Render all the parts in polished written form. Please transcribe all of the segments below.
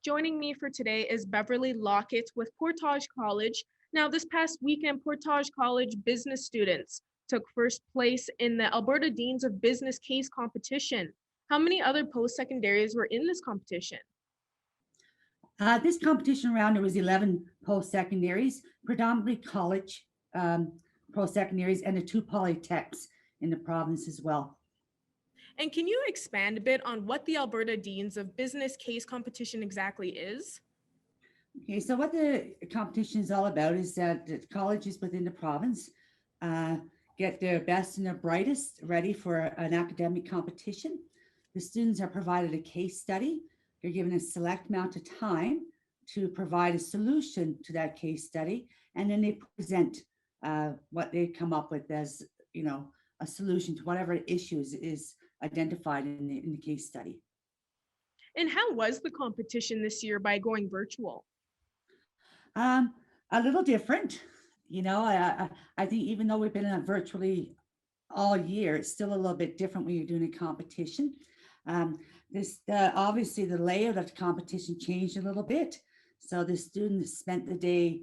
Joining me for today is Beverly Lockett with Portage College. Now, this past weekend, Portage College business students took first place in the Alberta Deans of Business case competition. How many other post-secondaries were in this competition? This competition round, there was 11 post-secondaries, predominantly college post-secondaries, and the two polytechs in the province as well. And can you expand a bit on what the Alberta Deans of Business case competition exactly is? Okay, so what the competition is all about is that the colleges within the province uh, get their best and their brightest ready for an academic competition. The students are provided a case study. They're given a select amount of time to provide a solution to that case study, and then they present what they come up with as, a solution to whatever issues is identified in the case study. And how was the competition this year by going virtual? Um, a little different. I think even though we've been virtually all year, it's still a little bit different when you're doing a competition. Obviously the layout of the competition changed a little bit. So the students spent the day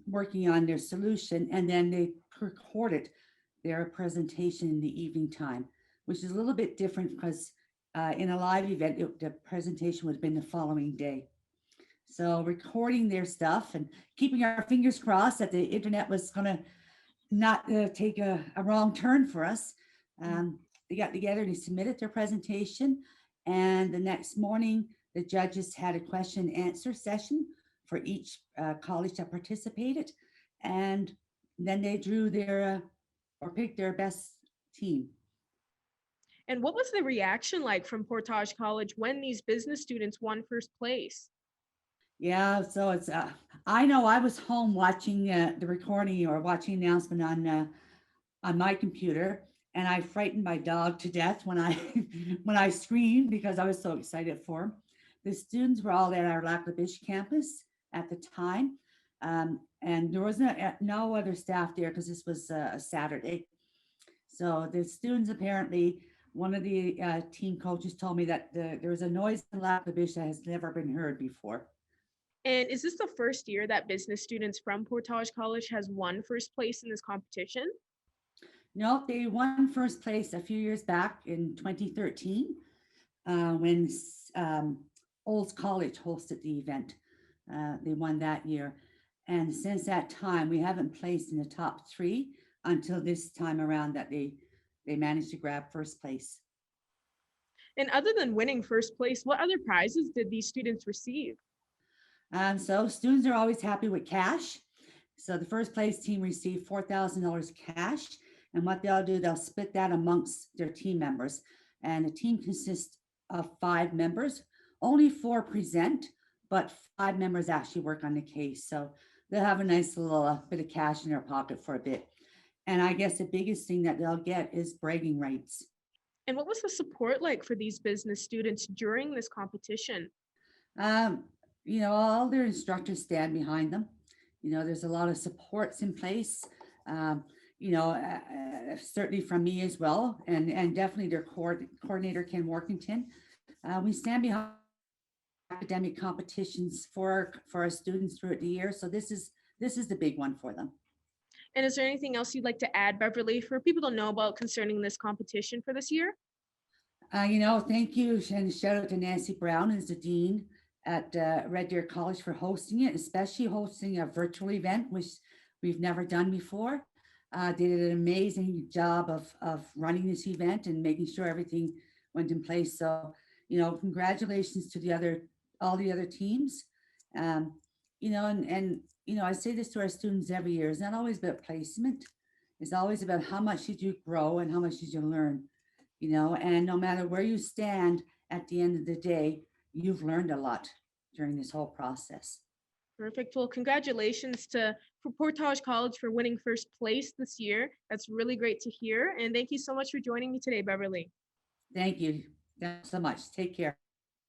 working on their solution, and then they recorded their presentation in the evening time, which is a little bit different because in a live event, the presentation would have been the following day. So recording their stuff and keeping our fingers crossed that the internet was going to not take a wrong turn for us. They got together and they submitted their presentation. And the next morning, the judges had a question and answer session for each college that participated. And then they drew their or picked their best team. And what was the reaction like from Portage College when these business students won first place? Yeah, so I know I was home watching the recording or watching the announcement on my computer, and I frightened my dog to death when I when I screamed because I was so excited for him. The students were all at our Lac La Biche campus at the time, and there was no other staff there because this was a Saturday. So the students apparently, one of the team coaches told me that there was a noise in Lac La Biche that has never been heard before. And is this the first year that business students from Portage College has won first place in this competition? No, they won first place a few years back in 2013 when Olds College hosted the event. They won that year. And since that time, we haven't placed in the top three until this time around that they managed to grab first place. And other than winning first place, what other prizes did these students receive? So students are always happy with cash. So the first place team received $4,000 cash. And what they'll do, they'll split that amongst their team members. And the team consists of 5 members. Only 4 present, but 5 members actually work on the case. So they'll have a nice little bit of cash in their pocket for a bit. And I guess the biggest thing that they'll get is bragging rights. And what was the support like for these business students during this competition? Um, all their instructors stand behind them. There's a lot of supports in place. Um, Certainly from me as well, and definitely their coordinator Ken Workington. We stand behind academic competitions for our students throughout the year. So this is the big one for them. And is there anything else you'd like to add, Beverly, for people to know about concerning this competition for this year? Thank you, and shout out to Nancy Brown, who's the dean at Red Deer College, for hosting it, especially hosting a virtual event, which we've never done before. Did an amazing job of running this event and making sure everything went in place. So, congratulations to all the other teams. And I say this to our students every year. It's not always about placement. It's always about how much did you grow and how much did you learn, and no matter where you stand at the end of the day, you've learned a lot during this whole process. Perfect. Well, congratulations for Portage College for winning first place this year. That's really great to hear. And thank you so much for joining me today, Beverly. Thank you so much. Take care.